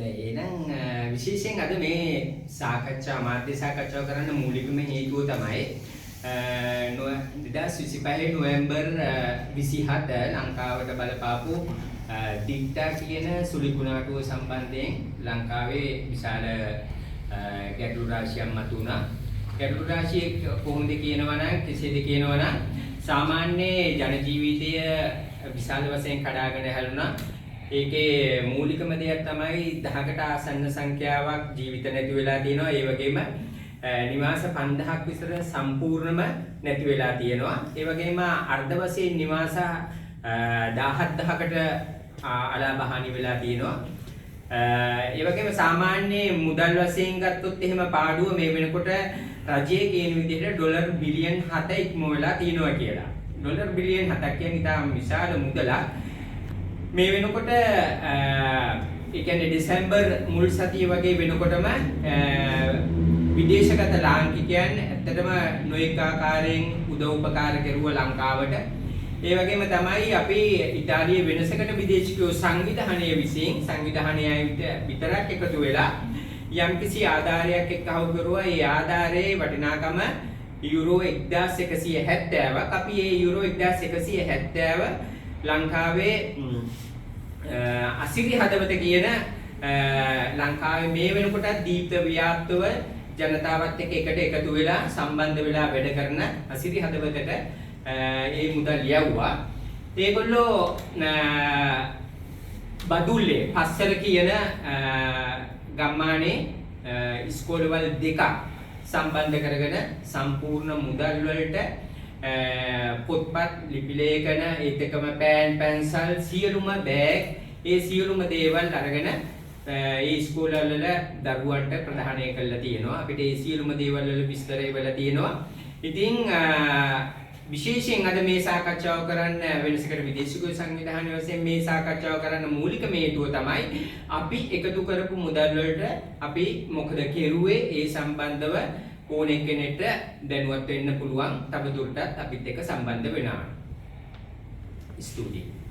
එහෙනම් විශේෂයෙන් අද මේ සාකච්ඡා මාධ්‍ය සාකච්ඡාව කරන්න මූලිකම හේතුව තමයි 2025 නොවැම්බර් 27 ලංකාවට බලපාපු ඩික්ටා කියන සුලිකුණාටුව සම්බන්ධයෙන් ලංකාවේ විශාල ගැටලු රාශියක් මතුවුණා. ගැටලු රාශිය කොහොමද කියනවා නම් කෙසේද කියනවා නම් සාමාන්‍ය ජන ජීවිතය විශාල වශයෙන් කඩාගෙන හැලුණා. ඒකේ මූලිකම දෙයක් තමයි 10කට ආසන්න සංඛ්‍යාවක් ජීවිත නැති වෙලා තියෙනවා. ඒ වගේම නිවාස 5000ක් විතර සම්පූර්ණම නැති වෙලා තියෙනවා. ඒ වගේම අර්ධ වශයෙන් නිවාස 17000කට අලාභහානි වෙලා තියෙනවා. ඒ වගේම සාමාන්‍ය මුදල් වශයෙන් ගත්තොත් එහෙම පාඩුව මේ වෙනකොට රජයේ කියන විදිහට ඩොලර් බිලියන් 7 ඉක්ම වෙලා තියෙනවා කියලා. ඩොලර් බිලියන් 7ක් කියන්නේ ඉතාම විශාල මුදලක්. මේ වෙනකොට ඒ කියන්නේ දෙසැම්බර් මුල් සතිය වගේ වෙනකොටම විදේශගත ලාංකිකයන් ඇත්තටම නොඑක ආකාරයෙන් උදව් උපකාර කෙරුවා ලංකාවට. ඒ වගේම තමයි අපි ඉතාලියේ වෙනසකට විදේශිකයෝ සංවිධානය විසින් සංවිධානයයි විතරක් එකතු වෙලා යම්කිසි ආධාරයක් එක්කව කරුවා. ඒ ආධාරයේ වටිනාකම යුරෝ 1170ක්. අපි මේ යුරෝ 1170 ලංකාවේ අසිරි හදවත කියන ලංකාවේ මේ වෙනකොට දීප්ත ව්‍යාප්තව ජනතාවත් එක්ක එකට එකතු වෙලා සම්බන්ධ වෙලා වැඩ කරන අසිරි හදවතට ඒ මුදල් යවුවා. ඒගොල්ලෝ බදුල්ලේ පස්සර කියන ගම්මානේ ඉස්කෝලවල දෙකක් සම්බන්ධ කරගෙන සම්පූර්ණ මුදල් වලට පොත්පත් ලිපි ලේඛන ඒත් එකම පෑන් පැන්සල් සියලුම බෑග් ඒ සියලුම දේවල් අරගෙන ඒ ඉස්කෝලවල දරුවන්ට ප්‍රදානය කරලා තියෙනවා. අපිට ඒ සියලුම දේවල් වල විස්තර වෙලා තියෙනවා. ඉතින් විශේෂයෙන් අද මේ සාකච්ඡාව කරන්න වෙනසකට විදේශික සංවිධානය වශයෙන් මේ සාකච්ඡාව කරන්න මූලික හේතුව තමයි අපි එකතු කරපු මුදල් වලට අපි මොකද කෙරුවේ ඒ සම්බන්ධව ඕනෙ කෙනෙක්ට දැනුවත් වෙන්න පුළුවන්. තවදුරටත් අපිත් එක්ක සම්බන්ධ වෙනවා. ස්තුතියි.